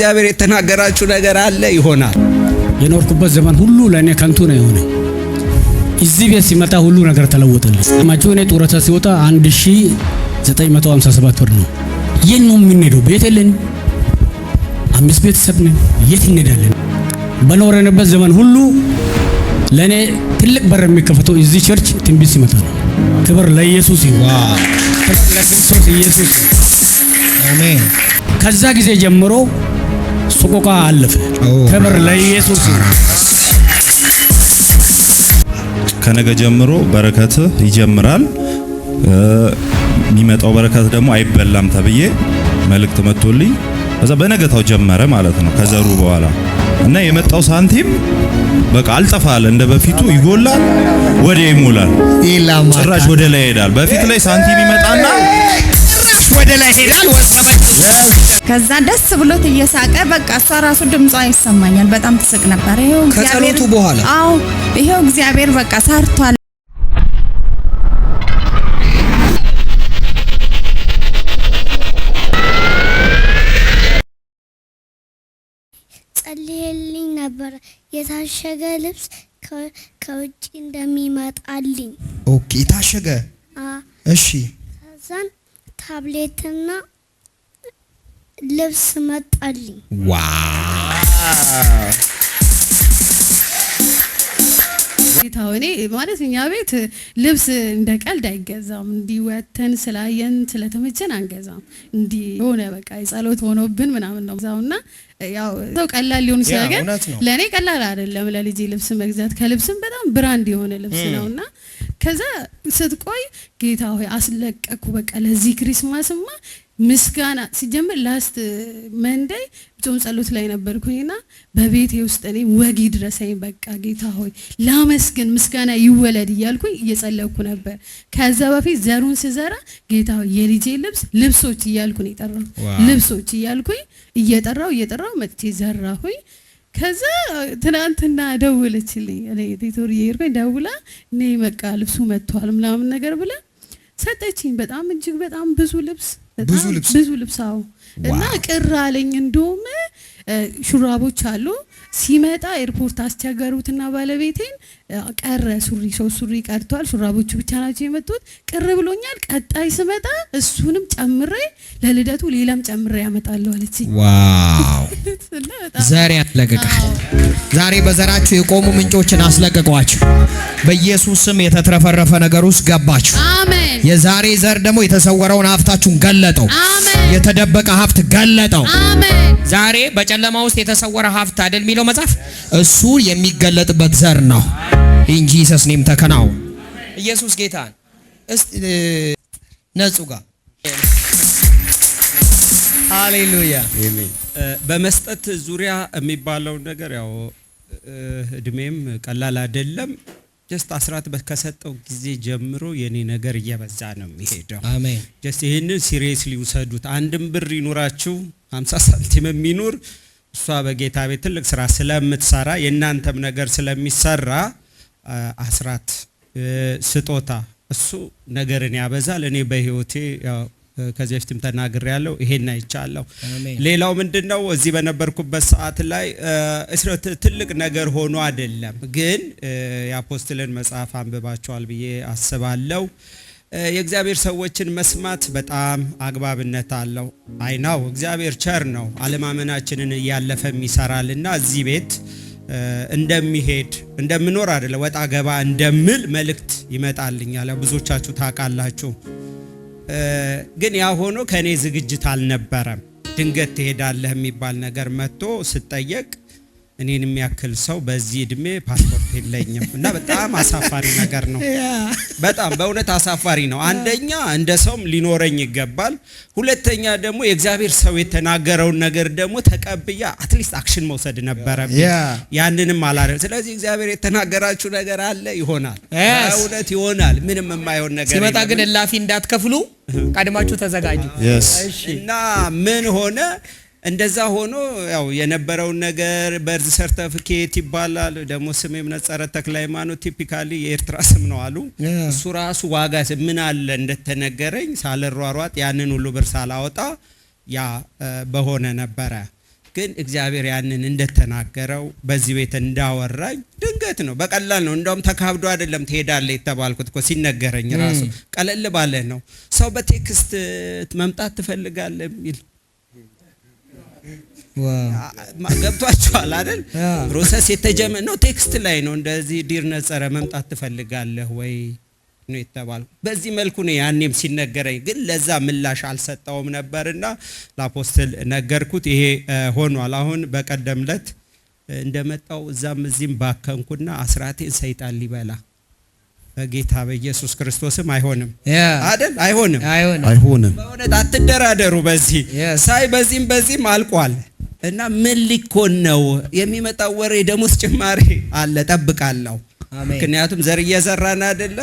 እግዚአብሔር የተናገራችሁ ነገር አለ ይሆናል። የኖርኩበት ዘመን ሁሉ ለኔ ከንቱ ነው የሆነ። እዚህ ቤት ሲመጣ ሁሉ ነገር ተለወጠልኝ። ማቹኔ ጡረታ ሲወጣ 1957 ብር ነው። የት ነው የምንሄደው? ቤት የለን፣ 5 ቤተሰብ ነን። የት እንሄዳለን? በኖረንበት ዘመን ሁሉ ለኔ ትልቅ በር የሚከፈተው እዚህ ቸርች ትንቢት ሲመጣ ነው። ክብር ለኢየሱስ ይሁን። ክብር ለክርስቶስ ኢየሱስ። አሜን። ከዛ ጊዜ ጀምሮ ሱቆቃ አለፈ። ክብር ለኢየሱስ ይሁን። ከነገ ጀምሮ በረከት ይጀምራል። የሚመጣው በረከት ደግሞ አይበላም ተብዬ መልእክት መጥቶልኝ ከዛ በነገታው ጀመረ ማለት ነው። ከዘሩ በኋላ እና የመጣው ሳንቲም በቃ አልጠፋል፣ እንደ በፊቱ ይጎላል፣ ወደ ይሞላል፣ ጭራሽ ወደ ላይ ይሄዳል። በፊት ላይ ሳንቲም ይመጣና ጭራሽ ወደ ላይ ይሄዳል። ከዛ ደስ ብሎት እየሳቀ በቃ እሷ ራሱ ድምጿ ይሰማኛል። በጣም ትስቅ ነበር። ይሄው እግዚአብሔር ከጸሎቱ በኋላ አዎ ይሄው እግዚአብሔር በቃ ሰርቷል። ጸልይልኝ ነበር የታሸገ ልብስ ከውጪ እንደሚመጣልኝ። ኦኬ ታሸገ። እሺ ከዛን ታብሌትና ልብስ መጣልኝ። ዋው ጌታው እኔ ማለት እኛ ቤት ልብስ እንደ ቀልድ አይገዛም። እንዲወተን ስላየን ስለተመቸን አንገዛም። እንዲ ሆነ በቃ የጸሎት ሆኖብን ምናምን ነው ዛውና ያው ሰው ቀላል ሊሆን ይችላል፣ ለኔ ቀላል አይደለም። ለልጄ ልብስ መግዛት ከልብስም በጣም ብራንድ የሆነ ልብስ ነውና ከዛ ስትቆይ ጌታ ሆይ አስለቀኩ በቃ ለዚህ ክሪስማስማ ምስጋና ሲጀምር ላስት መንደይ ጾም ጸሎት ላይ ነበርኩኝና በቤቴ ውስጥ እኔ ወጊ ድረሰኝ በቃ ጌታ ሆይ ላመስግን ምስጋና ይወለድ እያልኩኝ እየጸለይኩ ነበር። ከዛ በፊት ዘሩን ስዘራ ጌታ ሆይ የልጄ ልብሶች እያልኩኝ ይጠራው ልብሶች እያልኩኝ እየጠራው መጥቼ ዘራሁኝ። ከዛ ትናንትና ደውለችልኝ እኔ ቲቶሪ ይርኩኝ ደውላ እኔ በቃ ልብሱ መጥቷል ምናምን ነገር ብለ ሰጠችኝ። በጣም እጅግ በጣም ብዙ ልብስ አዎ። እና ቅር አለኝ። እንደውም ሹራቦች አሉ ሲመጣ ኤርፖርት አስቸገሩትና ባለቤቴን ቀረ ሱሪ ቀርቷል፣ ሹራቦቹ ብቻ ናቸው የመጡት። ቅር ብሎኛል። ቀጣይ ስመጣ እሱንም ጨምሬ ለልደቱ ሌላም ጨምሬ ያመጣለሁ አለችኝ። ዋው ዘር ያስለቅቃል። ዛሬ በዘራችሁ የቆሙ ምንጮችን አስለቅቋችሁ በኢየሱስ ስም የተትረፈረፈ ነገር ውስጥ ገባችሁ። አሜን። የዛሬ ዘር ደግሞ የተሰወረውን ሀብታችሁን ገለጠው። አሜን። የተደበቀ ሀብት ገለጠው። አሜን። ዛሬ በጨለማ ውስጥ የተሰወረ ሀብት አይደል የሚለው መጽሐፍ፣ እሱ የሚገለጥበት ዘር ነው። እንጂ ሰስኔም ተከናው ኢየሱስ ጌታን ነጹ ጋር ሃሌሉያ አሜን። በመስጠት ዙሪያ የሚባለው ነገር ያው እድሜም ቀላል አይደለም። ጀስት አስራት ከሰጠው ጊዜ ጀምሮ የኔ ነገር እየበዛ ነው የሚሄደው። አሜን። ጀስት ይሄንን ሲሪየስሊ ውሰዱት። አንድም ብር ይኑራችሁ 50 ሳንቲም የሚኑር እሷ በጌታ ቤት ትልቅ ስራ ስለምትሰራ የእናንተም ነገር ስለሚሰራ አስራት ስጦታ እሱ ነገርን ያበዛል። እኔ በህይወቴ ያው ከዚህ በፊትም ተናግሬያለሁ፣ ይሄን አይቻለሁ። ሌላው ምንድነው እዚህ በነበርኩበት ሰዓት ላይ ትልቅ ነገር ሆኖ አይደለም፣ ግን የአፖስትልን መጽሐፍ አንብባቸዋል ብዬ አስባለሁ። የእግዚአብሔር ሰዎችን መስማት በጣም አግባብነት አለው። አይናው እግዚአብሔር ቸር ነው፣ አለማመናችንን እያለፈም ይሰራልና እዚህ ቤት እንደሚሄድ እንደምኖር አይደለ ወጣ ገባ እንደምል መልእክት ይመጣልኛል። ብዙዎቻችሁ ታውቃላችሁ። ግን ያ ሆኖ ከኔ ዝግጅት አልነበረም። ድንገት ትሄዳለህ የሚባል ነገር መጥቶ ስጠየቅ እኔን የሚያክል ሰው በዚህ እድሜ ፓስፖርት የለኝም እና በጣም አሳፋሪ ነገር ነው። በጣም በእውነት አሳፋሪ ነው። አንደኛ እንደ ሰውም ሊኖረኝ ይገባል። ሁለተኛ ደግሞ የእግዚአብሔር ሰው የተናገረውን ነገር ደግሞ ተቀብያ አትሊስት አክሽን መውሰድ ነበረብኝ። ያንንም አላደረግኩም። ስለዚህ እግዚአብሔር የተናገራችሁ ነገር አለ ይሆናል፣ እውነት ይሆናል። ምንም የማይሆን ነገር ሲመጣ ግን እላፊ እንዳትከፍሉ ቀድማችሁ ተዘጋጁ። እና ምን ሆነ እንደዛ ሆኖ ያው የነበረው ነገር በርዝ ሰርቲፊኬት ይባላል። ደግሞ ስሜም ነጸረት ተክለ ሃይማኖት ቲፒካሊ የኤርትራ ስም ነው አሉ። እሱ ራሱ ዋጋ ምን አለ እንደተነገረኝ ሳልሯሯጥ ያንን ሁሉ ብር ሳላወጣ ያ በሆነ ነበረ። ግን እግዚአብሔር ያንን እንደተናገረው በዚህ ቤት እንዳወራኝ ድንገት ነው፣ በቀላል ነው። እንደውም ተካብዶ አይደለም ትሄዳለህ የተባልኩት እኮ ሲነገረኝ ራሱ ቀለል ባለ ነው። ሰው በቴክስት መምጣት ትፈልጋለህ የሚል ገብቷችኋል አይደል? ፕሮሰስ የተጀመረ ነው። ቴክስት ላይ ነው እንደዚህ ዲር ነጸረ መምጣት ትፈልጋለህ ወይ ነው የተባለው። በዚህ መልኩ ነው ያኔም ሲነገረኝ፣ ግን ለዛ ምላሽ አልሰጠውም ነበርና ለአፖስትል ነገርኩት። ይሄ ሆኗል። አሁን በቀደምለት እንደመጣው እዛም እዚህም ባከንኩና አስራቴን ሰይጣን ሊበላ በጌታ በኢየሱስ ክርስቶስም አይሆንም አይደል? አይሆንም። በእውነት አትደራደሩ። በዚህ ሳይ በዚህም አልቋል እና ምን ሊኮን ነው የሚመጣው ወሬ ደሞዝ ጭማሪ አለ ጠብቃለሁ። ምክንያቱም ዘር እየዘራን አይደለ?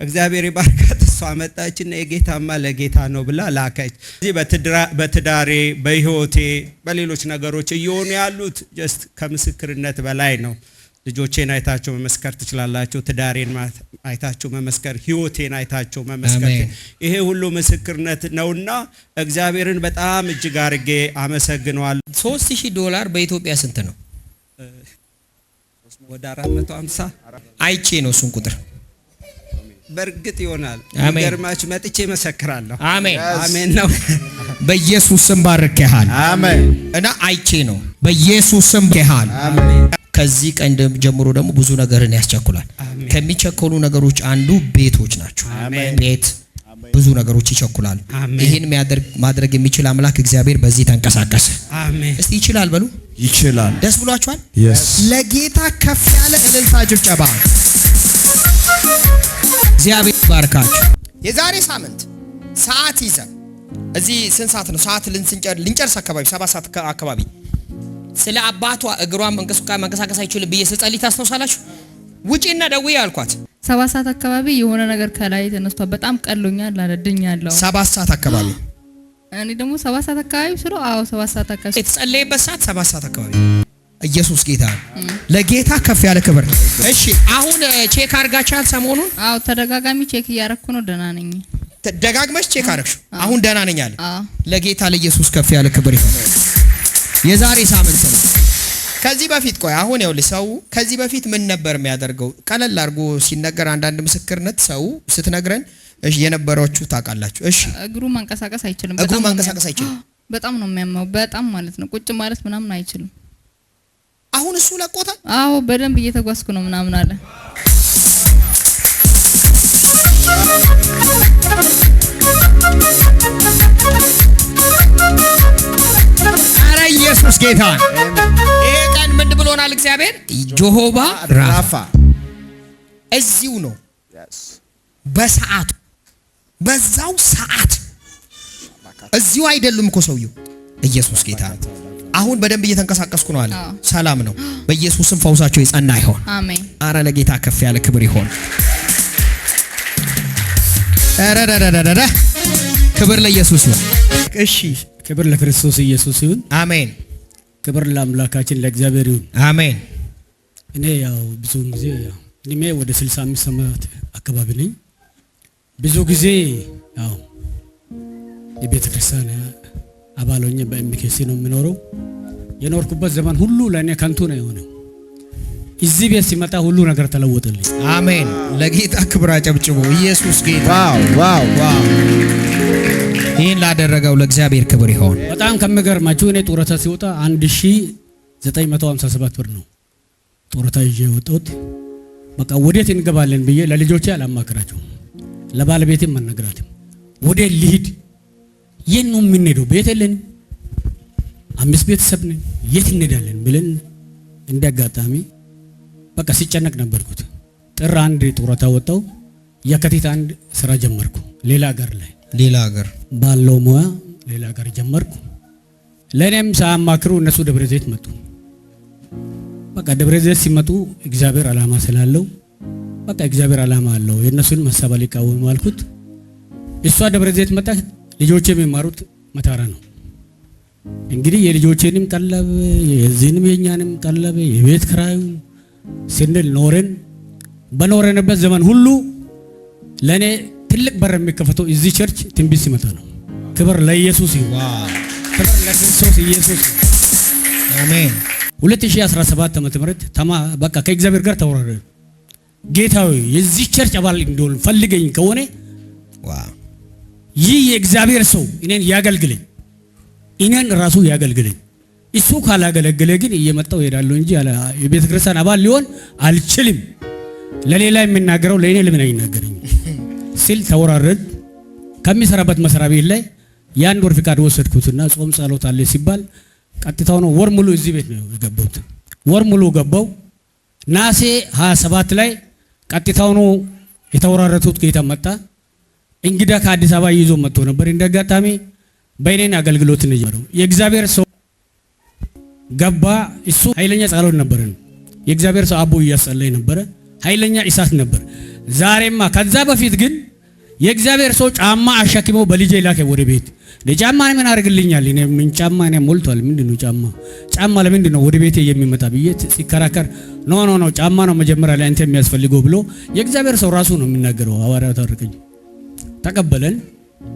እግዚአብሔር ይባርካት። እሷ መጣችና የጌታማ ለጌታ ነው ብላ ላከች። እዚህ በትዳሬ በህይወቴ በሌሎች ነገሮች እየሆኑ ያሉት ጀስት ከምስክርነት በላይ ነው። ልጆቼን አይታችሁ መመስከር ትችላላችሁ። ትዳሬን አይታችሁ መመስከር፣ ህይወቴን አይታችሁ መመስከር፣ ይሄ ሁሉ ምስክርነት ነውና እግዚአብሔርን በጣም እጅግ አድርጌ አመሰግነዋለሁ። $3000 በኢትዮጵያ ስንት ነው? ወደ 450 አይቼ ነው እሱን ቁጥር በእርግጥ ይሆናል። ገርማችሁ መጥቼ መሰክራለሁ። አሜን ነው። በኢየሱስ ስም ባርከሃል። አሜን። እና አይቼ ነው በኢየሱስ ስም ባርከሃል። አሜን። ከዚህ ቀን ጀምሮ ደግሞ ብዙ ነገርን ያስቸኩላል። ከሚቸኮሉ ነገሮች አንዱ ቤቶች ናቸው። ቤት ብዙ ነገሮች ይቸኩላል። ይሄን ማድረግ የሚችል አምላክ እግዚአብሔር በዚህ ተንቀሳቀሰ። አሜን። እስቲ ይችላል በሉ። ይችላል። ደስ ብሏችኋል? ለጌታ ከፍ ያለ እልልታ ጭብጨባ። እግዚአብሔር ባርካችሁ። የዛሬ ሳምንት ሰዓት ይዘን እዚህ ስንት ሰዓት ነው? ሰዓት ልንጨርስ አካባቢ 7 ሰዓት አካባቢ ስለ አባቷ እግሯን መንቀሳቀስ አይችልም ብዬ ስጸልይ ታስታውሳላችሁ? ውጪና ደውዬ አልኳት። 7 ሰዓት አካባቢ የሆነ ነገር ከላይ ተነስቷል። በጣም ቀሎኛል አለድኛለሁ። 7 ሰዓት አካባቢ እኔ ደግሞ 7 ሰዓት አካባቢ ስለ 7 ሰዓት አካባቢ የተጸለየበት ሰዓት 7 ሰዓት አካባቢ። ኢየሱስ ጌታ ለጌታ ከፍ ያለ ክብር። እሺ አሁን ቼክ አርጋቻል ሰሞኑን? አዎ ተደጋጋሚ ቼክ እያረኩ ነው። ደህና ነኝ። ደጋግመሽ ቼክ አረግሽ? አሁን ደህና ነኝ አለ። ለጌታ ለኢየሱስ ከፍ ያለ ክብር ይሁን። የዛሬ ሳምንት ነው። ከዚህ በፊት ቆይ አሁን ይኸውልህ ሰው ከዚህ በፊት ምን ነበር የሚያደርገው? ቀለል አድርጎ ሲነገር አንዳንድ ምስክርነት ሰው ስትነግረን እሺ የነበረችው ታውቃላችሁ። እሺ እግሩ ማንቀሳቀስ አይችልም። እግሩ ማንቀሳቀስ አይችልም። በጣም ነው የሚያማው። በጣም ማለት ነው። ቁጭ ማለት ምናምን አይችልም። አሁን እሱ ለቆታል። አዎ በደንብ እየተጓዝኩ ነው ምናምን አለ። ኧረ ኢየሱስ ጌታ። ይሄ ቀን ምን ብሎናል እግዚአብሔር? ጆሆባ ራፋ እዚሁ ነው በሰዓቱ በዛው ሰዓት እዚሁ አይደሉም እኮ ሰውየው። ኢየሱስ ጌታ። አሁን በደንብ እየተንቀሳቀስኩ ነው አለ። ሰላም ነው። በኢየሱስም ፈውሳቸው የጸና ይሆን። አሜን። አረ ለጌታ ከፍ ያለ ክብር ይሆን። አረ ክብር ለኢየሱስ ይሁን። እሺ ክብር ለክርስቶስ ኢየሱስ ይሁን። አሜን። ክብር ለአምላካችን ለእግዚአብሔር ይሁን። አሜን። እኔ ያው ብዙ ጊዜ እድሜ ወደ 65 ዓመት አካባቢ ነኝ። ብዙ ጊዜ ያው የቤተ ክርስቲያን አባል ሆኜ በኤምኬሲ ነው የምኖረው። የኖርኩበት ዘመን ሁሉ ለእኔ ከንቱ ነው የሆነው። እዚህ ቤት ሲመጣ ሁሉ ነገር ተለወጠልኝ። አሜን። ለጌታ ክብር አጨብጭቡ። ኢየሱስ ጌታ። ዋው። ይህን ላደረገው ለእግዚአብሔር ክብር ይሆን። በጣም ከሚገርማችሁ እኔ ጡረታ ሲወጣ 1957 ብር ነው ጡረታ ይዤ የወጣሁት። በቃ ወዴት እንገባለን ብዬ ለልጆቼ አላማክራቸው፣ ለባለቤቴም አልነግራትም። ወዴት ልሂድ? የት ነው የምንሄደው? ቤት የለንም፣ 5 ቤተሰብ ነን፣ የት እንሄዳለን ብለን እንዲያጋጣሚ በቃ ሲጨነቅ ነበርኩት። ጥር 1 ጡረታ ወጣው። የካቲት 1 ስራ ጀመርኩ። ሌላ ሀገር ባለው ሙያ ሌላ ሀገር ጀመርኩ። ለእኔም ሳያማክሩ እነሱ ደብረ ዘይት መጡ። በቃ ደብረ ዘይት ሲመጡ እግዚአብሔር ዓላማ ስላለው በቃ እግዚአብሔር ዓላማ አለው፣ የእነሱን ሀሳብ አልቃወም አልኩት። እሷ ደብረ ዘይት መጣ። ልጆቼ የሚማሩት መታራ ነው። እንግዲህ የልጆቼንም ቀለብ የዚህንም የኛንም ቀለብ የቤት ክራዩ ስንል ኖረን በኖረንበት ዘመን ሁሉ ለኔ ትልቅ በር የሚከፈተው እዚህ ቸርች ትንቢት ሲመጣ ነው። ክብር ለኢየሱስ ይሁን። ክብር ለክርስቶስ ኢየሱስ። አሜን። 2017 ዓመተ ምህረት በቃ ከእግዚአብሔር ጋር ተወራረደ። ጌታዊ የዚህ ቸርች አባል እንደሆን ፈልገኝ ከሆነ ይህ የእግዚአብሔር ሰው እኔን ያገልግለኝ፣ እኔን ራሱ ያገልግለኝ። እሱ ካላገለገለ ግን እየመጣው እሄዳለሁ እንጂ የቤተ ክርስቲያን አባል ሊሆን አልችልም። ለሌላ የሚናገረው ለእኔ ለምን አይናገረኝ ሲል ተወራረድ። ከሚሰራበት መስሪያ ቤት ላይ ያን ወር ፍቃድ ወሰድኩትና ጾም ጸሎት አለ ሲባል ቀጥታው ነው ወር ሙሉ እዚህ ቤት ነው የገባሁት። ወር ሙሉ ገባው። ናሴ 27 ላይ ቀጥታው ነው የተወራረቱት። ጌታ መጣ። እንግዳ ከአዲስ አበባ ይዞ መጥቶ ነበር። እንደጋጣሚ በእኔን አገልግሎት ነው የጀመረው። የእግዚአብሔር ሰው ገባ። እሱ ኃይለኛ ጸሎት ነበር። የእግዚአብሔር ሰው አቦ እያጸለየ ነበር። ኃይለኛ እሳት ነበር። ዛሬማ ከዛ በፊት ግን የእግዚአብሔር ሰው ጫማ አሸክሞ በልጄ ላከ ወደ ቤት። ለጫማ ምን አድርግልኛል? እኔ ምን ጫማ ነው ሞልቷል። ምንድነው ጫማ ለምንድን ነው ወደ ቤቴ የሚመጣ ብዬ ሲከራከር ኖ ጫማ ነው መጀመሪያ ላይ አንተ የሚያስፈልገው ብሎ የእግዚአብሔር ሰው ራሱ ነው የሚናገረው። ሐዋርያው ታረቀኝ ተቀበለን።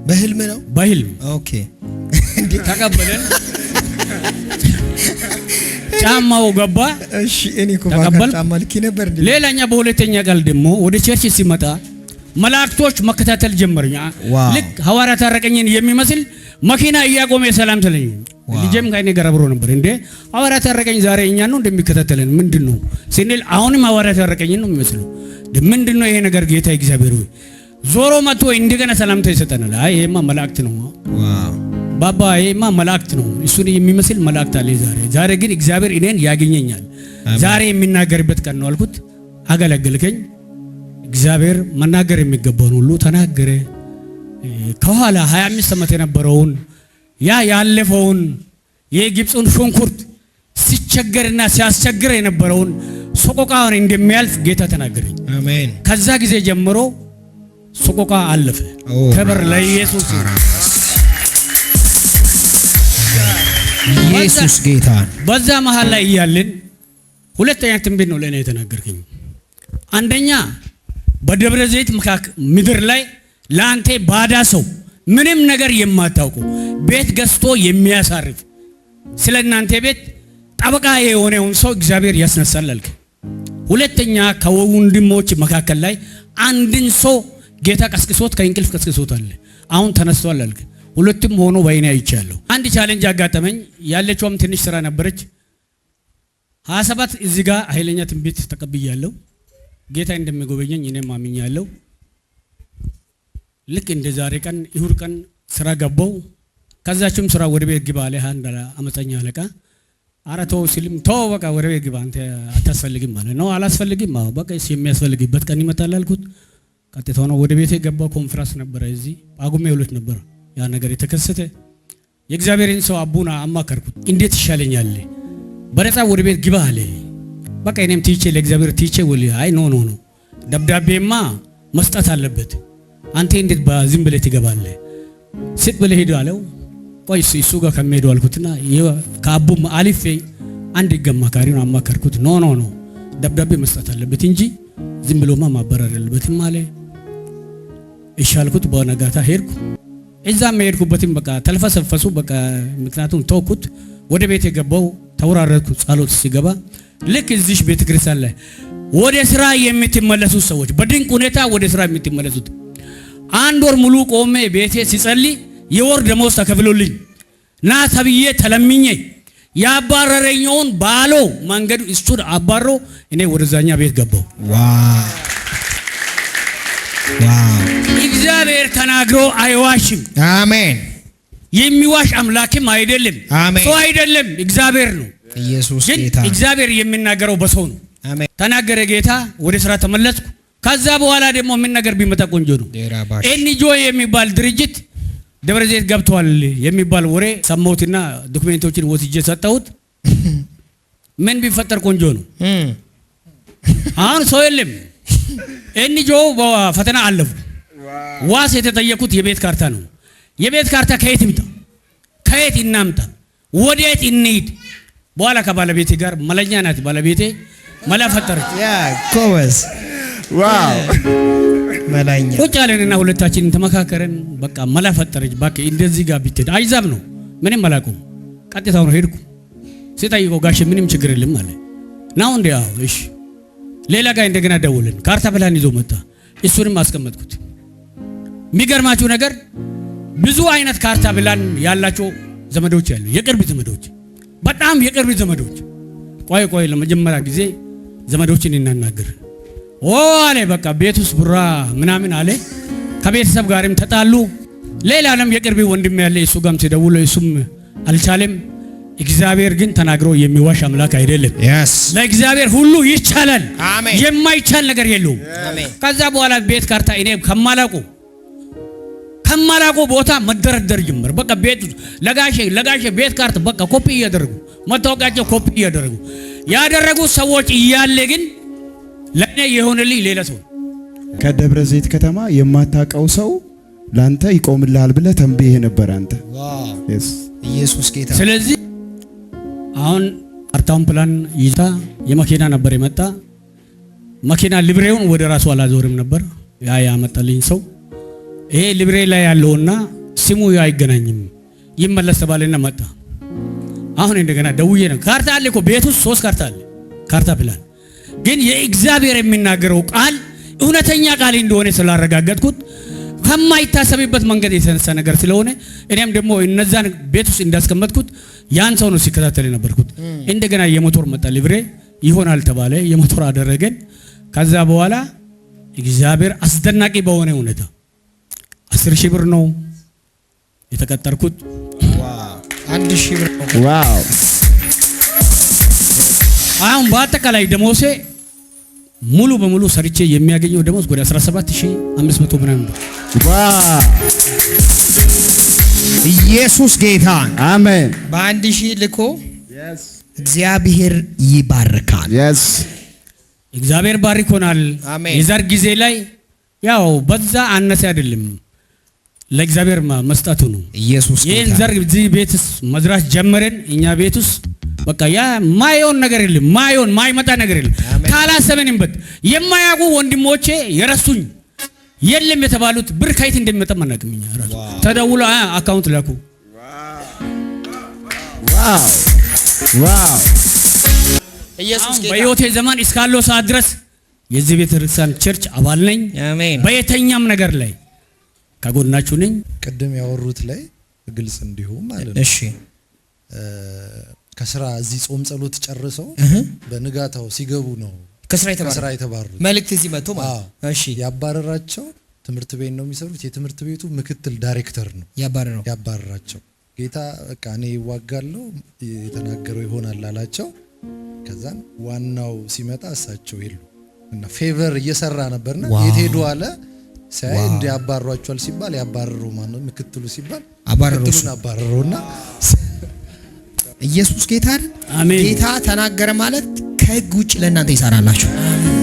በህልም ነው በህልም ኦኬ ተቀበለን። ጫማው ገባ። እሺ እኔ እኮ ጫማ ልክ ነበር። ሌላኛ በሁለተኛ ቃል ደግሞ ወደ ቸርች ሲመጣ መላእክቶች መከታተል ጀመሩኝ። ልክ ሐዋርያ ታረቀኝን የሚመስል መኪና እያቆመ ሰላም ስለኝ ልጄም ከእኔ ጋር አብሮ ነበር። እንዴ ሐዋርያ ታረቀኝ ዛሬ እኛ ነው እንደሚከታተለን ምንድነው ስንል አሁንም ሐዋርያ ታረቀኝን ነው የሚመስለው። ምንድነው ይሄ ነገር? ጌታ እግዚአብሔር ሆይ ዞሮ መጥቶ እንደገና ሰላምታ ይሰጠናል። አይ ይሄማ መላእክት ነው። ባባ ይሄማ መላእክት ነው። እሱን የሚመስል መላእክት አለ ዛሬ ግን እግዚአብሔር እኔን ያገኘኛል። ዛሬ የሚናገርበት ቀን ነው አልኩት። አገለገልከኝ። እግዚአብሔር መናገር የሚገባውን ሁሉ ተናገረ። ከኋላ 25 ዓመት የነበረውን ያለፈውን የግብፁን ሽንኩርት ሲቸገርና ሲያስቸግር የነበረውን ሰቆቃውን እንደሚያልፍ ጌታ ተናገረኝ። አሜን። ከዛ ጊዜ ጀምሮ ሰቆቃ አለፈ። ክብር ለኢየሱስ። ኢየሱስ ጌታ። በዛ መሃል ላይ እያልን ሁለተኛ ትንቢት ነው ለእኔ የተናገርከኝ። አንደኛ በደብረ ዘይት ምድር ላይ ለአንተ ባዳ ሰው ምንም ነገር የማታውቁ ቤት ገዝቶ የሚያሳርፍ ስለ እናንተ ቤት ጠበቃ የሆነውን ሰው እግዚአብሔር ያስነሳል አልክ። ሁለተኛ ከወንድሞች መካከል ላይ አንድን ሰው ጌታ ቀስቅሶት ከእንቅልፍ ቀስቅሶታል። አሁን ተነስቷል አልክ። ሁለቱም ሆኖ በእኔ አይቻለሁ። አንድ ቻሌንጅ አጋጠመኝ። ያለችውም ትንሽ ስራ ነበረች። 27 እዚህ ጋር ኃይለኛ ትንቢት ተቀብያለሁ። ጌታ እንደሚጎበኘኝ እኔም አምኛለሁ። ልክ እንደ ዛሬ ቀን ይሁድ ቀን ስራ ገባው። ከዛችም ስራ ወደ ቤት ግባ አለ አንድ አመፀኛ አለቃ። ኧረ ተው ሲልም ተው በቃ ወደ ቤት ግባ አንተ አታስፈልግም ማለት ነው። አላስፈልግም። አዎ በቃ የሚያስፈልግበት ቀን ይመጣል አልኩት። ቀጥታ ነው ወደ ቤቴ ገባ። ኮንፈረንስ ነበረ እዚህ ጳጉሜ 2 ነበር ያ ነገር የተከሰተ። የእግዚአብሔርን ሰው አቡና አማከርኩት። እንዴት ይሻለኛል? በነፃ ወደ ቤት ግባ አለ። በቃ እኔም ትይቼ ለእግዚአብሔር ትይቼ ወል አይ ኖ ደብዳቤማ መስጠት አለበት። አንተ እንዴት በዝም ብለህ ትገባለህ? ስጥ ብለህ ሄድ አለው። ቆይ እሱ ጋር ከመሄዱ አልኩትና ከአቡም አሊፌ አንድ ገማካሪውን አማከርኩት። ኖ ደብዳቤ መስጠት አለበት እንጂ ዝም ብሎማ ማበረር አለበትም አለ። እሺ አልኩት። በነጋታ ሄድኩ። እዛም ሄድኩበትም በቃ ተልፈሰፈሱ። በቃ ምክንያቱም ተውኩት። ወደ ቤት የገባው ተወራረድኩ። ጸሎት ሲገባ ልክ እዚህ ቤተ ክርስቲያን ላይ ወደ ስራ የምትመለሱት ሰዎች በድንቅ ሁኔታ ወደ ስራ የምትመለሱት አንድ ወር ሙሉ ቆሜ ቤቴ ሲጸልይ የወር ደሞዝ ተከፍሎልኝ ና ተብዬ ተለምኜ ያባረረኝውን ባሎ መንገዱ እሱን አባሮ እኔ ወደዛኛ ቤት ገባው። ዋው! እግዚአብሔር ተናግሮ አይዋሽም። አሜን። የሚዋሽ አምላክም አይደለም። ሰው አይደለም፣ እግዚአብሔር ነው። ኢየሱስ ጌታ። እግዚአብሔር የሚናገረው በሰው ነው። አሜን። ተናገረ ጌታ። ወደ ስራ ተመለስኩ። ከዛ በኋላ ደግሞ ምን ነገር ቢመጣ ቆንጆ ነው። ኤንጆ የሚባል ድርጅት ደብረ ዘይት ገብቷል የሚባል ወሬ ሰማሁትና ዶክመንቶችን ወስጄ ሰጠሁት። ምን ቢፈጠር ቆንጆ ነው? አሁን ሰው የለም። ኤንጆ በፈተና አለፉ። ዋስ የተጠየቁት የቤት ካርታ ነው። የቤት ካርታ ከየት ይምጣ? ከየት እናምጣ? ወዴት እንሂድ? በኋላ ከባለቤቴ ጋር መለኛ ናት ባለቤቴ መላ ፈጠረች። ያ ኮበስ ዋው መላኛ ቁጭ አለንና ሁለታችንን ተመካከረን። በቃ መላ ፈጠረች። በቃ እንደዚህ ጋር ቢትሄድ አይዛብ ነው ምንም አላውቅም። ቀጥታው ነው ሄድኩ። ሲጠይቀው ጋሽ ምንም ችግር የለም አለ። ናው እንዴ? አዎ እሺ። ሌላ ጋር እንደገና ደውልን። ካርታ ፕላን ይዞ መጣ። እሱንም አስቀመጥኩት። የሚገርማችሁ ነገር ብዙ አይነት ካርታ ፕላን ያላቸው ዘመዶች ያሉ፣ የቅርብ ዘመዶች፣ በጣም የቅርብ ዘመዶች። ቆይ ለመጀመሪያ ጊዜ ዘመዶችን እናናገር አለ። በቃ ቤት ውስጥ ቡራ ምናምን አለ። ከቤተሰብ ጋርም ተጣሉ። ሌላንም የቅርብ ወንድም ያለ እሱ ጋርም ሲደውል እሱም አልቻለም። እግዚአብሔር ግን ተናግሮ የሚዋሽ አምላክ አይደለም። ለእግዚአብሔር ሁሉ ይቻላል። የማይቻል ነገር የለውም። ከዛ በኋላ ቤት ካርታ እኔ ከማላቆ ቦታ መደረደር ጀመር። በቃ ቤት ለጋሼ ቤት ካርታ በቃ ኮፒ እያደረጉ መታወቂያቸው ኮፒ እያደረጉ ያደረጉ ሰዎች እያለ ግን ለኔ የሆነልኝ ሌላ ሰው። ከደብረ ዘይት ከተማ የማታውቀው ሰው ላንተ ይቆምልሃል ብለህ ተንብዬ ነበር አንተ። ኢየሱስ ጌታ። ስለዚህ አሁን ካርታውን ፕላን ይዛ የመኪና ነበር የመጣ መኪና ሊብሬውን ወደ ራሱ አላዞርም ነበር ያመጣልኝ ሰው። ይሄ ሊብሬ ላይ ያለውና ስሙ አይገናኝም ይመለስ ተባለና መጣ። አሁን እንደገና ደውዬ ነው ካርታ አለ እኮ ቤት ውስጥ 3 ካርታ አለ። ካርታ ፕላን ግን የእግዚአብሔር የሚናገረው ቃል እውነተኛ ቃል እንደሆነ ስላረጋገጥኩት ከማይታሰብበት መንገድ የተነሳ ነገር ስለሆነ እኔም ደግሞ እነዛን ቤት ውስጥ እንዳስቀመጥኩት ያን ሰው ነው ሲከታተል የነበርኩት። እንደገና የሞተር መጣ ሊብሬ ይሆናል ተባለ። የሞተር አደረገን። ከዛ በኋላ እግዚአብሔር አስደናቂ በሆነ ሁኔታ 10,000 ብር ነው የተቀጠርኩት። 1,000 ብር ነው። ዋው! አሁን በአጠቃላይ ደሞሴ ሙሉ በሙሉ ሰርቼ የሚያገኘው ደሞዝ ወደ 17,500 ምናምን ነው። ዋው! ኢየሱስ ጌታ። አሜን። በ1,000 ልኮ እግዚአብሔር ይባርካል። እግዚአብሔር ባርኮናል። የዛር ጊዜ ላይ ያው በዛ አነሰ አይደለም ለእግዚአብሔር መስጠቱ ነው። ኢየሱስ ጌታ። ይሄን ዘር እዚህ ቤት መዝራት ጀመረን። እኛ ቤት ውስጥ በቃ ያ ማይሆን ነገር የለም፣ ማይመጣ ነገር የለም። ካላሰበንበት የማያውቁ ወንድሞቼ የረሱኝ የለም የተባሉት ብር ከየት እንደሚመጣ ማናውቅም። እኛ ራሱ ተደውሎ አካውንት ላኩ። ዋው! ኢየሱስ ጌታ። በሕይወቴ ዘመን እስካለው ሰዓት ድረስ የዚህ ቤተ ክርስቲያን ቸርች አባል ነኝ። አሜን። በየተኛም ነገር ላይ ከጎናችሁ ነኝ። ቅድም ያወሩት ላይ ግልጽ እንዲሁም ማለት ነው። እሺ ከስራ እዚህ ጾም ጸሎት ጨርሰው በንጋታው ሲገቡ ነው ከስራ የተባረሩት። መልእክት እዚህ መጥቶ ማለት እሺ ያባረራቸው ትምህርት ቤት ነው የሚሰሩት። የትምህርት ቤቱ ምክትል ዳይሬክተር ነው ያባረራቸው። ጌታ በቃ እኔ ይዋጋለሁ የተናገረው ይሆናል አላቸው። ከዛን ዋናው ሲመጣ እሳቸው የሉ እና ፌቨር እየሰራ ነበርና የት ሄዱ አለ ሳይ እንደ ያባረሯቸዋል ሲባል ያባረረው ማን ነው ምክትሉ ሲባል አባረሩና ኢየሱስ ጌታ አይደል? አሜን። ጌታ ተናገረ ማለት ከህግ ውጭ ለእናንተ ይሰራላችሁ።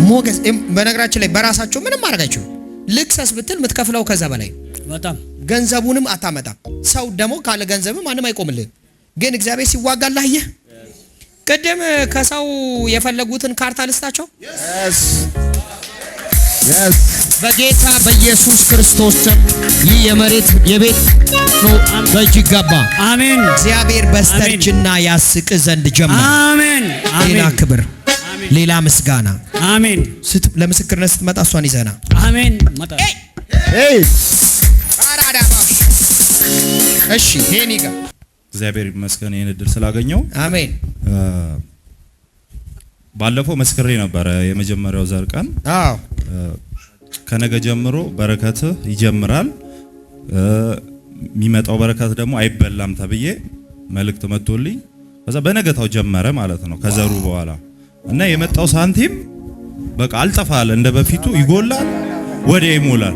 ሞገስ በነገራችን ላይ በራሳቸው ምንም ማድረግ አይችሉም። ልክሰስ ብትል የምትከፍለው ከዛ በላይ በጣም ገንዘቡንም አታመጣም። ሰው ደግሞ ካለ ገንዘብ ማንም አይቆምልህ። ግን እግዚአብሔር ሲዋጋላህ ይህ ቅድም ከሰው የፈለጉትን ካርታ ልስታቸው በጌታ በኢየሱስ ክርስቶስ ይህ የመሬት የቤት ነው በእጅ ይገባ። አሜን። እግዚአብሔር በስተርጅና ያስቅ ዘንድ ጀመረ። አሜን። ሌላ ክብር፣ ሌላ ምስጋና። አሜን። ለምስክርነት ስትመጣ እሷን ይዘና አሜን። መጣ እሺ ሄኒ ጋር እግዚአብሔር ይመስገን ይህን እድል ስላገኘው። አሜን። ባለፈው መስክሬ ነበረ የመጀመሪያው ዘር ቀን። አዎ ከነገ ጀምሮ በረከት ይጀምራል፣ የሚመጣው በረከት ደግሞ አይበላም ተብዬ መልእክት መጥቶልኝ ከዛ በነገታው ጀመረ ማለት ነው ከዘሩ በኋላ እና የመጣው ሳንቲም በቃ አልጠፋል፣ እንደ በፊቱ ይጎላል፣ ወደ ይሞላል፣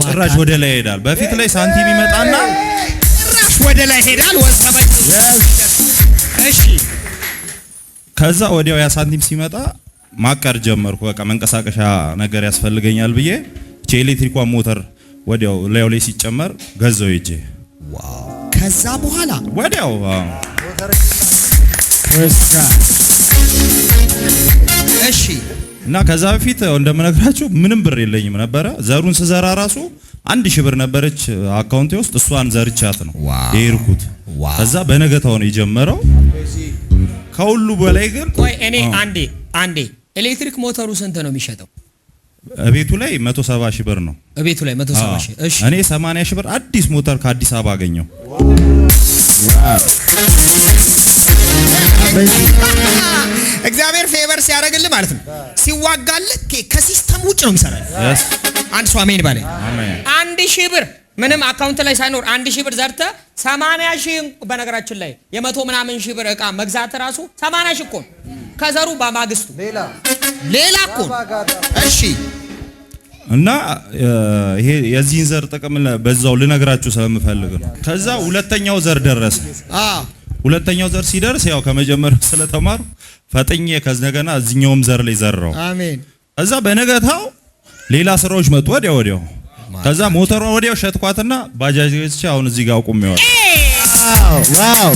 ጭራሽ ወደ ላይ ይሄዳል። በፊት ላይ ሳንቲም ይመጣና ጭራሽ ወደ ላይ ይሄዳል። ወሰበች እሺ። ከዛ ወዲያው ያ ሳንቲም ሲመጣ ማቀር ጀመርኩ። በቃ መንቀሳቀሻ ነገር ያስፈልገኛል ብዬ ኤሌክትሪኳ ሞተር ወዲያው ላዩ ላይ ሲጨመር ገዛው ይጄ። ዋው! ከዛ በኋላ ወዲያው እሺ። እና ከዛ በፊት እንደምነግራችሁ ምንም ብር የለኝም ነበረ። ዘሩን ስዘራ ራሱ 1,000 ብር ነበረች አካውንቴ ውስጥ፣ እሷን ዘርቻት ነው የሄድኩት። ከዛ በነገታው ነው የጀመረው። ከሁሉ በላይ ግን ቆይ እኔ አንዴ ኤሌክትሪክ ሞተሩ ስንት ነው የሚሸጠው? ቤቱ ላይ 170 ሺህ ብር ነው። ቤቱ ላይ 170 ሺህ። እሺ እኔ 80 ሺህ ብር አዲስ ሞተር ከአዲስ አበባ አገኘው። እግዚአብሔር ፌቨር ሲያደርግልህ ማለት ነው፣ ሲዋጋልህ ከሲስተም ውጭ ነው የሚሰራልህ። አንድ ሰው አሜን ባለ 1000 ብር ምንም አካውንት ላይ ሳይኖር 1000 ብር ዘርተ 80 ሺህ በነገራችን ላይ የ100 ምናምን ሺህ ብር ዕቃ መግዛት ራሱ 80 ሺህ እኮ ከዘሩ በማግስቱ ሌላ እኮ። እሺ እና ይሄ የዚህን ዘር ጥቅም በዛው ልነግራችሁ ስለምፈልግ ነው። ከዛ ሁለተኛው ዘር ደረሰ። ሁለተኛው ዘር ሲደርስ ያው ከመጀመሪያው ስለተማሩ ፈጥኜ ከዝነገና እዚህኛውም ዘር ላይ ዘራው። አሜን። ከዛ በነገታው ሌላ ስራዎች መጡ ወዲያው። ከዛ ሞተሯን ወዲያው ሸጥኳትና ባጃጅ ገዝቼ አሁን እዚህ ጋር አቁሜዋለሁ። ዋው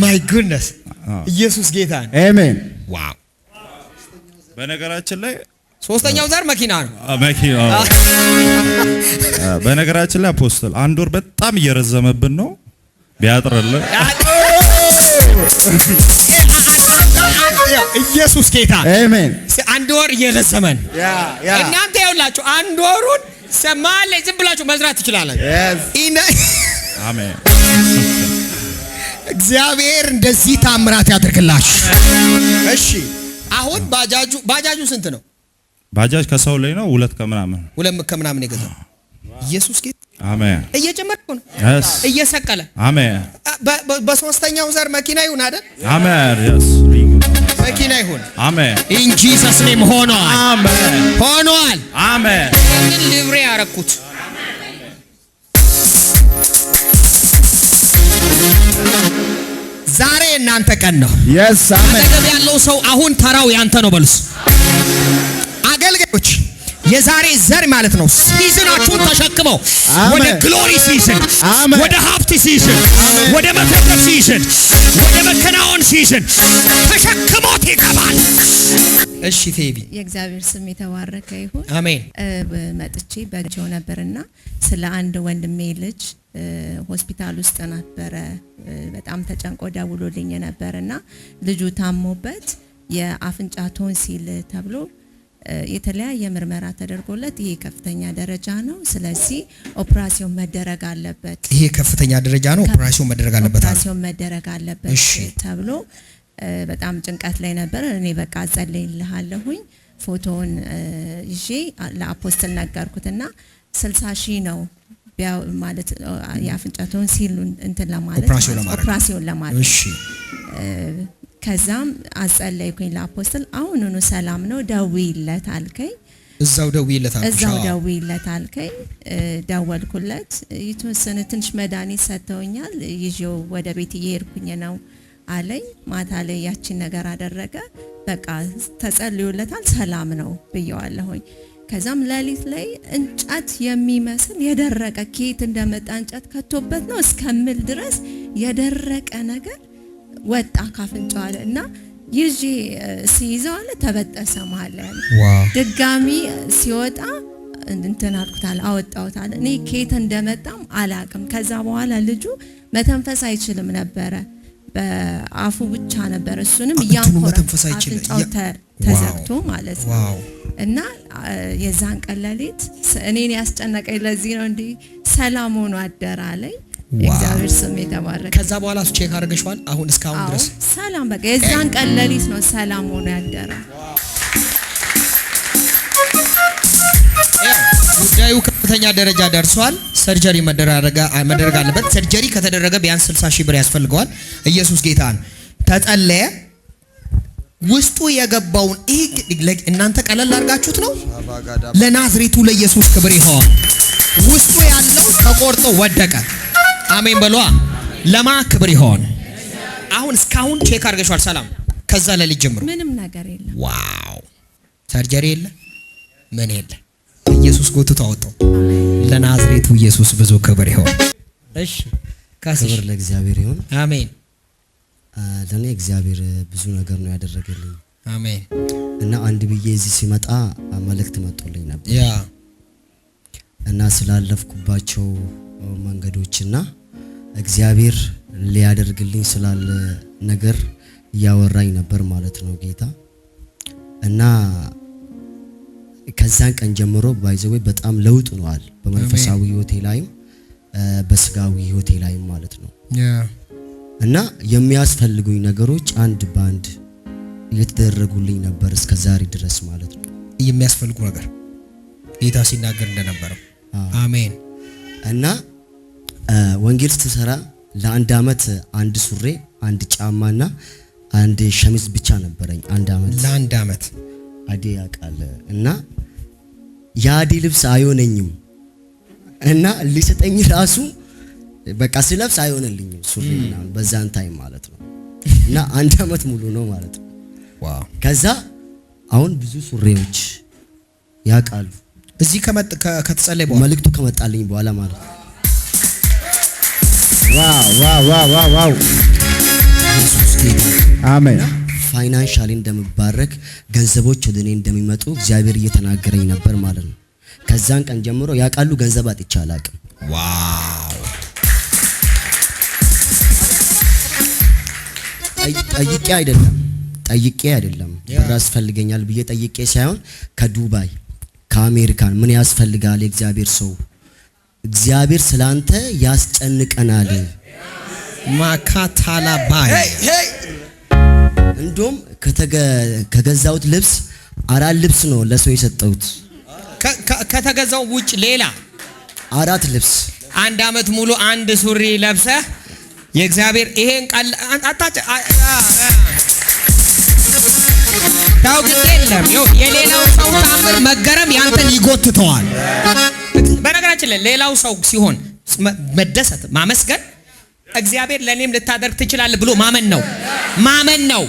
ማይ ጉድነስ ኢየሱስ ጌታ ነው። አሜን። ዋው በነገራችን ላይ ሶስተኛው ዘር መኪና ነው። በነገራችን ላይ አፖስትል አንድ ወር በጣም እየረዘመብን ነው ቢያጥርልህ። ኢየሱስ ጌታ አሜን። አንድ ወር እየረዘመን እናንተ ይኸውላችሁ አንድ ወሩን ሰማለ ዝም ብላችሁ መዝራት ትችላላችሁ። አሜን። እግዚአብሔር እንደዚህ ታምራት ያድርግላችሁ። እሺ አሁን ባጃጁ ስንት ነው? ባጃጅ ከሰው ላይ ነው 2 ከምናምን የገዛው። ኢየሱስ ጌታ አሜን። እየጨመረ ነው እየሰቀለ። አሜን። በሶስተኛው ዘር መኪና ይሁን አይደል? አሜን። መኪና ይሁን። አሜን። ኢን ጂሰስ ኔም ሆኗል። አሜን። ሆኗል። አሜን። ይሄንን ሊብሬ ያረኩት ዛሬ እናንተ ቀን ነው። yes አሜን። አጠገብ ያለው ሰው አሁን ተራው ያንተ ነው በሉስ። አገልጋዮች የዛሬ ዘር ማለት ነው ሲዝናችሁን ተሸክመው ወደ ግሎሪ ሲዝን፣ ወደ ሀብት ሲዝን፣ ወደ መትረፍ ሲዝን፣ ወደ መከናወን ሲዝን ተሸክሞት ይገባል። እሺ ፌቢ የእግዚአብሔር ስም የተባረከ ይሁን። አሜን። መጥቼ በቸው ነበርና ስለ አንድ ወንድሜ ልጅ ሆስፒታል ውስጥ ነበረ። በጣም ተጨንቆ ደውሎልኝ ነበርና ልጁ ታሞበት የአፍንጫ ቶንሲል ተብሎ የተለያየ ምርመራ ተደርጎለት ይሄ ከፍተኛ ደረጃ ነው፣ ስለዚህ ኦፕራሲዮን መደረግ አለበት። ይሄ ከፍተኛ ደረጃ ነው፣ ኦፕራሲዮን መደረግ አለበት። ኦፕራሲዮን መደረግ አለበት ተብሎ በጣም ጭንቀት ላይ ነበር። እኔ በቃ ጸልይልሃለሁኝ ፎቶውን ይዤ ለአፖስትል ነገርኩትና 60 ሺህ ነው ማለት የአፍንጫ ቶንሲሉን እንትን ለማለት ኦፕራሲዮን ለማለት። እሺ ከዛም አጸለይኩኝ ለአፖስትል። አሁኑኑ ሰላም ነው ደውይለት አልከኝ። እዛው ደውይለት አልከኝ። ደወልኩለት። የተወሰነ ትንሽ መድኃኒት ሰጥተውኛል። ይዤው ወደ ቤት እየሄድኩኝ ነው አለኝ። ማታ ላይ ያቺን ነገር አደረገ። በቃ ተጸልዮለታል፣ ሰላም ነው ብየዋለሁኝ። ከዛም ሌሊት ላይ እንጨት የሚመስል የደረቀ ኬት እንደመጣ እንጨት ከቶበት ነው እስከምል ድረስ የደረቀ ነገር ወጣ ካፍንጫው አለ እና ይዤ ሲይዘው አለ ተበጠሰ ማለት ያለ ድጋሚ ሲወጣ እንትን አልኩታል አወጣውታል። እኔ ኬት እንደመጣም አላቅም። ከዛ በኋላ ልጁ መተንፈስ አይችልም ነበረ፣ በአፉ ብቻ ነበር። እሱንም ያንኮራ አፍንጫው ተዘግቶ ማለት ነው። እና የዛን ቀን ሌሊት እኔን ያስጨነቀኝ ለዚህ ነው እንዴ ሰላም ሆኖ አደረ አለኝ። እግዚአብሔር ስም የተባረከ። ከዛ በኋላ ቼክ አድርገሽዋል? አሁን እስካሁን ድረስ ሰላም በቃ የዛን ቀን ሌሊት ነው ሰላም ሆኖ ያደረ። ጉዳዩ ከፍተኛ ደረጃ ደርሷል። ሰርጀሪ መደረግ አለበት። ሰርጀሪ ከተደረገ ቢያንስ 60 ሺህ ብር ያስፈልገዋል። ኢየሱስ ጌታ ነው። ተጸለየ። ውስጡ የገባውን እናንተ ቀለል አድርጋችሁት ነው። ለናዝሬቱ ለኢየሱስ ክብር ይሁን። ውስጡ ያለው ተቆርጦ ወደቀ። አሜን በሏ። ለማ ክብር ይሁን። አሁን እስካሁን ቼክ አድርገሻል? ሰላም። ከዛ ለሊት ጀምሮ ምንም ነገር የለም። ዋው! ሰርጀሪ የለ ምን የለ። ኢየሱስ ጎትቶ አወጣው። ለናዝሬቱ ኢየሱስ ብዙ ክብር ይሁን። እሺ፣ ክብር ለእግዚአብሔር ይሁን። አሜን። ለኔ እግዚአብሔር ብዙ ነገር ነው ያደረገልኝ። አሜን። እና አንድ ብዬ እዚህ ሲመጣ መልእክት መጥቶልኝ ነበር። ያ እና ስላለፍኩባቸው መንገዶችና እግዚአብሔር ሊያደርግልኝ ስላለ ነገር እያወራኝ ነበር ማለት ነው ጌታ። እና ከዛን ቀን ጀምሮ ባይዘው በጣም ለውጥ ሆኗል በመንፈሳዊ ህይወቴ ላይም በስጋዊ ህይወቴ ላይም ማለት ነው። እና የሚያስፈልጉኝ ነገሮች አንድ ባንድ እየተደረጉልኝ ነበር እስከ ዛሬ ድረስ ማለት ነው። የሚያስፈልጉ ነገር ጌታ ሲናገር እንደነበረው አሜን። እና ወንጌል ስትሰራ ለአንድ አመት አንድ ሱሬ አንድ ጫማና አንድ ሸሚዝ ብቻ ነበረኝ። ለአንድ አመት አዲ ያቃለ እና ያዲ ልብስ አይሆነኝም እና ሊሰጠኝ ራሱ በቃ ስለብስ አይሆነልኝም ሱሪና በዛን ታይም ማለት ነው። እና አንድ አመት ሙሉ ነው ማለት ነው። ዋው! ከዛ አሁን ብዙ ሱሪዎች ያቃሉ እዚህ ከተጸለየ በኋላ መልእክቱ ከመጣልኝ በኋላ ማለት ነው። ዋው! ኢየሱስ ጌታ አሜን። ፋይናንሻሊ እንደምባረክ ገንዘቦች ወደ እኔ እንደሚመጡ እግዚአብሔር እየተናገረኝ ነበር ማለት ነው። ከዛን ቀን ጀምሮ ያቃሉ ገንዘብ አጥቼ አላቅም። ዋው! ጠይቄ አይደለም ብር ያስፈልገኛል ብዬ ጠይቄ ሳይሆን ከዱባይ ከአሜሪካን ምን ያስፈልጋል የእግዚአብሔር ሰው እግዚአብሔር ስላንተ ያስጨንቀናል ማካታላ ባይ እንደውም ከገዛውት ልብስ አራት ልብስ ነው ለሰው የሰጠሁት። ከተገዛው ውጭ ሌላ አራት ልብስ አንድ አመት ሙሉ አንድ ሱሪ ለብሰህ የእግዚአብሔር ይሄን ቃል አጣጭ ታው ግድ የለም የሌላው ሰው ታምር መገረም ያንተን ይጎትተዋል። በነገራችን ላይ ሌላው ሰው ሲሆን መደሰት ማመስገን እግዚአብሔር ለኔም ልታደርግ ትችላለህ ብሎ ማመን ነው።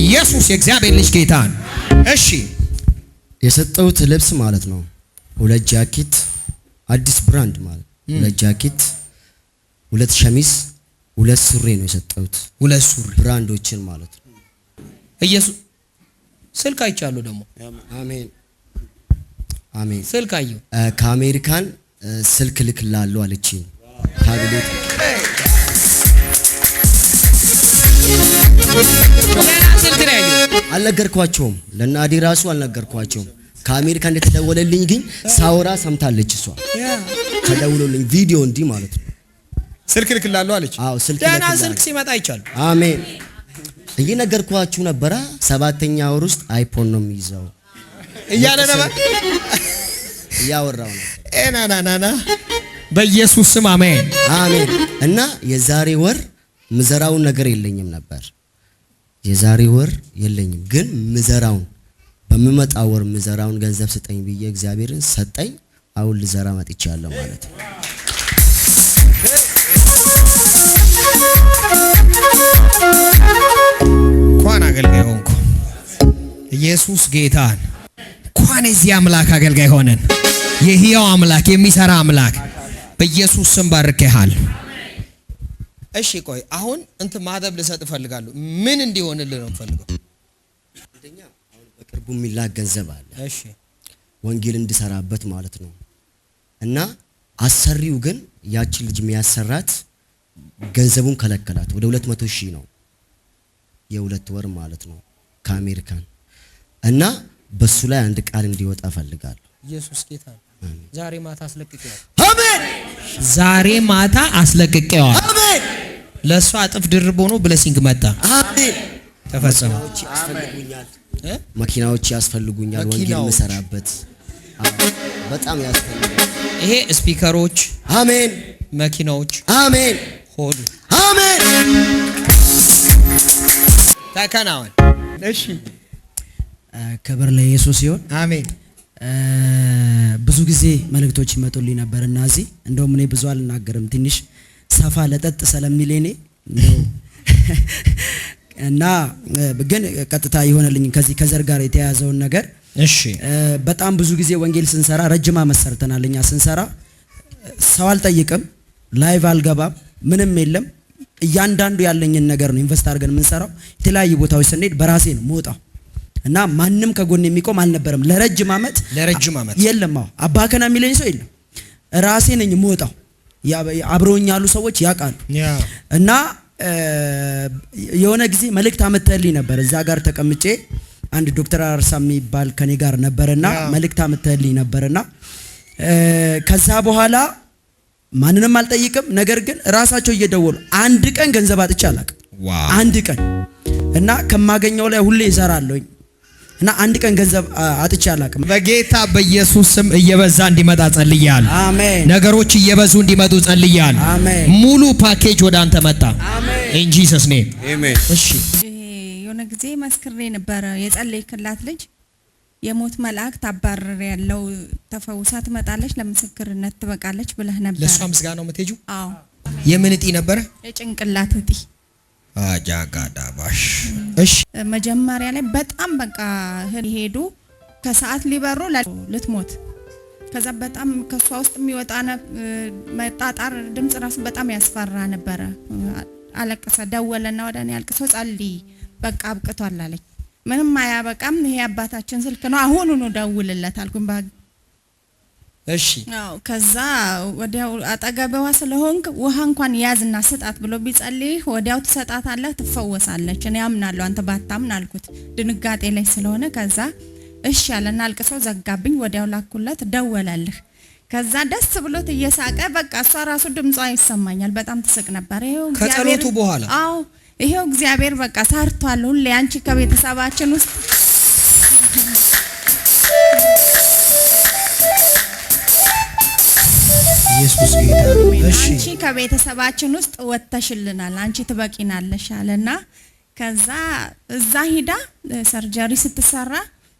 ኢየሱስ የእግዚአብሔር ልጅ ጌታ ነው። እሺ የሰጠሁት ልብስ ማለት ነው 2 ጃኬት አዲስ ብራንድ ማለት 2 ጃኬት 2 ሸሚዝ 2 ሱሪ ነው የሰጠሁት። 2 ሱሪ ብራንዶችን ማለት ነው። ኢየሱስ ስልክ አይቻለሁ ደግሞ አሜን ስልክ አየሁ ከአሜሪካን ስልክ ልክላለሁ አለችኝ። ታብሌት አልነገርኳቸውም ለናዲ ራሱ አልነገርኳቸውም። ከአሜሪካን እንደተደወለልኝ ግን ሳወራ ሰምታለች እሷ ተደውሎልኝ ቪዲዮ እንዲህ ማለት ነው ስልክ ልክላለሁ አለች። አዎ ስልክ ሲመጣ አይቻለሁ። አሜን እየነገርኳችሁ ነበር። 7ኛ ወር ውስጥ አይፎን ነው የሚይዘው እያለ ነበር እያወራው ነው። ኤናናናና በኢየሱስ ስም አሜን። እና የዛሬ ወር ምዘራውን ነገር የለኝም ነበር። የዛሬ ወር የለኝም ግን ምዘራውን በመመጣ ወር ምዘራውን ገንዘብ ስጠኝ ብዬ እግዚአብሔርን ሰጠኝ። አሁን ልዘራ መጥቻለሁ ማለት ነው። እንኳን አገልጋይ ሆንኩ። ኢየሱስ ጌታን እንኳን የዚህ አምላክ አገልጋይ ሆነን የሕያው አምላክ የሚሰራ አምላክ በኢየሱስ ስም ባርከሃል። እሺ ቆይ አሁን ማደብ ልሰጥ እፈልጋለሁ። ምን እንዲሆንልህ ነው የምፈልገው? አንደኛ አሁን በቅርቡ የሚላክ ገንዘብ አለ። እሺ ወንጌል እንድሰራበት ማለት ነው። እና አሰሪው ግን ያቺን ልጅ የሚያሰራት ገንዘቡን ከለከላት። ወደ 200,000 ነው የ2 ወር ማለት ነው ከአሜሪካን። እና በሱ ላይ አንድ ቃል እንዲወጣ ፈልጋለሁ። ኢየሱስ ጌታ ዛሬ ማታ አስለቅቄዋለሁ። አሜን። ዛሬ ማታ አስለቅቄዋለሁ። አሜን። ለሷ እጥፍ ድርብ ሆኖ ብለሲንግ መጣ። አሜን። ተፈጸመ። መኪናዎች ያስፈልጉኛል ወንጌል መሰራበት በጣም ያስፈልጋል። ይሄ ስፒከሮች አሜን፣ መኪናዎች አሜን፣ ሆዱ አሜን ተከናወን። እሺ ክብር ለኢየሱስ ይሁን። አሜን። ብዙ ጊዜ መልእክቶች ይመጡልኝ ነበርና እዚህ እንደውም እኔ ብዙ አልናገርም ትንሽ ሰፋ ለጠጥ ስለሚል እኔ እና ግን ቀጥታ ይሆነልኝ ከዚህ ከዘር ጋር የተያያዘውን ነገር። እሺ በጣም ብዙ ጊዜ ወንጌል ስንሰራ ረጅም ዓመት ሰርተናል። እኛ ስንሰራ ሰው አልጠይቅም፣ ላይቭ አልገባም፣ ምንም የለም። እያንዳንዱ ያለኝን ነገር ነው ኢንቨስት አድርገን የምንሰራው። የተለያዩ ቦታዎች ስንሄድ በራሴ ነው የምወጣው። እና ማንም ከጎን የሚቆም አልነበረም ለረጅም ዓመት የለም። አባከና የሚለኝ ሰው የለም። ራሴ ነኝ የምወጣው። አብረውኝ ያሉ ሰዎች ያውቃሉ። እና የሆነ ጊዜ መልእክት አመጣልኝ ነበር። እዛ ጋር ተቀምጬ አንድ ዶክተር አርሳ የሚባል ከኔ ጋር ነበርና መልእክት አመጣልኝ ነበርና ከዛ በኋላ ማንንም አልጠይቅም። ነገር ግን ራሳቸው እየደወሉ አንድ ቀን ገንዘብ አጥቼ አላውቅም። አንድ ቀን እና ከማገኘው ላይ ሁሌ እዘራለሁኝ እና አንድ ቀን ገንዘብ አጥቼ አላውቅም። በጌታ በኢየሱስ ስም እየበዛ እንዲመጣ ጸልያለሁ። አሜን። ነገሮች እየበዙ እንዲመጡ ጸልያለሁ። አሜን። ሙሉ ፓኬጅ ወደ አንተ መጣ። ኢን ጂሰስ ኔም አሜን። እሺ የሆነ ጊዜ መስክሬ ነበር። የጸለይክላት ልጅ የሞት መልአክ ታባረር ያለው ተፈውሳ ትመጣለች፣ ለምስክርነት ትበቃለች ብለህ ነበር። ለሷ ምስጋና ነው የምትሄጂው? አዎ። የምን እጢ ነበር? የጭንቅላት እጢ። አጃጋዳባሽ። እሺ መጀመሪያ ላይ በጣም በቃ ሄዱ ከሰዓት ሊበሩ ልትሞት። ከዛ በጣም ከሷ ውስጥ የሚወጣ መጣጣር ድምጽ ራሱ በጣም ያስፈራ ነበረ። አለቀሰ። ደወለና ወደ እኔ አልቅሶ ጸልይ በቃ አብቅቷል አለኝ። ምንም አያበቃም፣ ይሄ አባታችን ስልክ ነው፣ አሁኑኑ ደውልለት አልኩኝ። እሺ አዎ። ከዛ ወዲያው አጠገቧ ስለሆንክ ውሃ እንኳን ያዝና ስጣት ብሎ ቢጸልይ ወዲያው ትሰጣታለህ፣ ትፈወሳለች። እኔ አምናለሁ አንተ ባታምን አልኩት፣ ድንጋጤ ላይ ስለሆነ። ከዛ እሺ ያለና አልቅሶ ዘጋብኝ። ወዲያው ላኩለት፣ ደወለልህ። ከዛ ደስ ብሎት እየሳቀ በቃ እሷ ራሱ ድምጿ ይሰማኛል፣ በጣም ትስቅ ነበር። ይሄው ከጸሎቱ በኋላ አዎ ይሄው እግዚአብሔር በቃ ሰርቷል። ሁሌ አንቺ ከቤተሰባችን ውስጥ ኢየሱስ ጌታ። እሺ አንቺ ከቤተሰባችን ውስጥ ወጥተሽልናል፣ አንቺ ትበቂናለሽ አለና ከዛ እዛ ሂዳ ሰርጀሪ ስትሰራ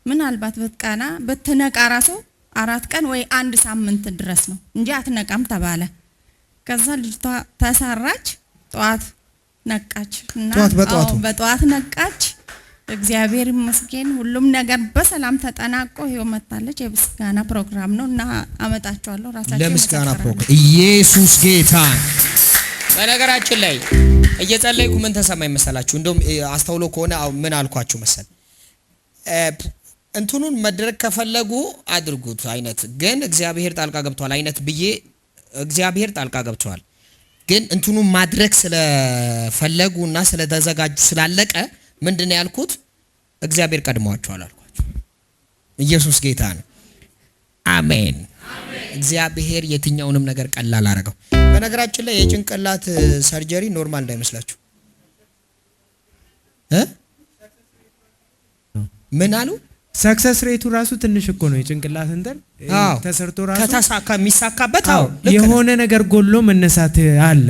ምናልባት ብትቀና ብትነቃ ራሱ 4 ቀን ወይ 1 ሳምንት ድረስ ነው እንጂ አትነቃም ተባለ። ከዛ ልጅቷ ተሰራች፣ ጠዋት ነቃች እና በጠዋት ነቃች። እግዚአብሔር ይመስገን ሁሉም ነገር በሰላም ተጠናቆ ይኸው መጣለች። የምስጋና ፕሮግራም ነው እና አመጣቸዋለሁ ራሳቸው ለምስጋና ፕሮግራም። ኢየሱስ ጌታ። በነገራችን ላይ እየጸለይኩ ምን ተሰማኝ መሰላችሁ? እንደውም አስተውሎ ከሆነ ምን አልኳችሁ መሰል እንትኑን መድረክ ከፈለጉ አድርጉት አይነት፣ ግን እግዚአብሔር ጣልቃ ገብቷል አይነት ብዬ እግዚአብሔር ጣልቃ ገብቷል። ግን እንትኑን ማድረግ ስለፈለጉና ስለተዘጋጁ ስላለቀ ምንድነው ያልኩት? እግዚአብሔር ቀድሟቸዋል አልኳቸው። ኢየሱስ ጌታ ነው። አሜን። እግዚአብሔር የትኛውንም ነገር ቀላል አረገው። በነገራችን ላይ የጭንቅላት ሰርጀሪ ኖርማል እንዳይመስላችሁ። ምን አሉ? ሰክሰስ ሬቱ ራሱ ትንሽ እኮ ነው። የጭንቅላት እንትን ተሰርቶ ራሱ ከተሳካ የሚሳካበት የሆነ ነገር ጎሎ መነሳት አለ።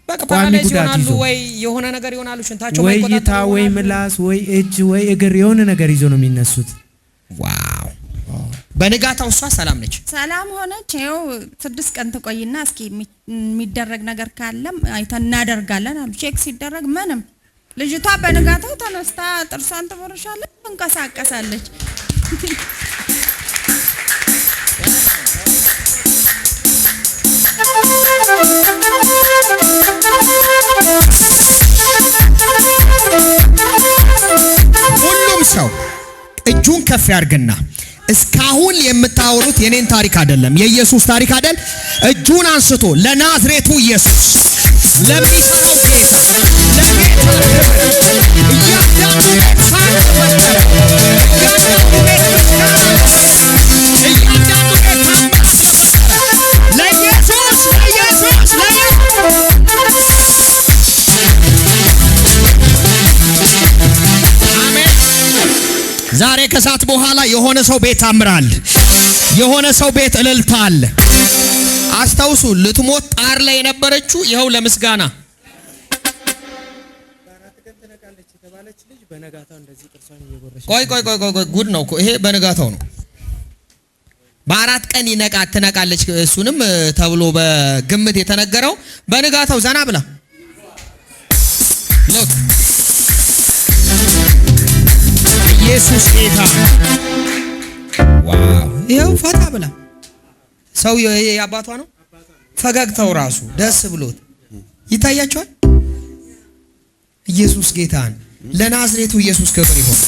በቃ ፓራላይዝ ይሆናሉ ወይ የሆነ ነገር ይሆናሉ። ሽንታቸው ወይ እይታ ወይ ምላስ ወይ እጅ ወይ እግር የሆነ ነገር ይዞ ነው የሚነሱት። ዋው። በንጋታው እሷ ሰላም ነች፣ ሰላም ሆነች። ይኸው 6 ቀን ትቆይና እስኪ የሚደረግ ነገር ካለም አይተን እናደርጋለን አሉ። ቼክ ሲደረግ ምንም። ልጅቷ በንጋታው ተነስታ ጥርሷን ትቦርሻለች፣ እንቀሳቀሳለች። ሁሉም ሰው እጁን ከፍ ያርግና እስካሁን የምታወሩት የኔን ታሪክ አይደለም፣ የኢየሱስ ታሪክ አይደል? እጁን አንስቶ ለናዝሬቱ ኢየሱስ ለሚሰራው ጌታ ለጌታ እያንዳንዱ ቤት ሳቅ ፈጠረ፣ እያንዳንዱ ቤት ምስጋና ፈጠረ፣ እያንዳንዱ ቤት ታምራት ፈጠረ። ለኢየሱስ ለኢየሱስ አሜን። ዛሬ ከሰዓት በኋላ የሆነ ሰው ቤት ታምራል፣ የሆነ ሰው ቤት እልልታል። አስታውሱ፣ ልትሞት ጣር ላይ የነበረችው ይኸው ለምስጋና ቆይ ጉድ ነው እኮ ይሄ። በነጋታው ነው፣ በ4 ቀን ትነቃለች። እሱንም ተብሎ በግምት የተነገረው በንጋታው ዘና ብላ ሎክ ኢየሱስ ጌታ። ዋው! ይኸው ፈታ ብላ ሰው የአባቷ ነው። ፈገግታው ራሱ ደስ ብሎት ይታያቸዋል። ኢየሱስ ጌታን ለናዝሬቱ ኢየሱስ ክብር ይሁን።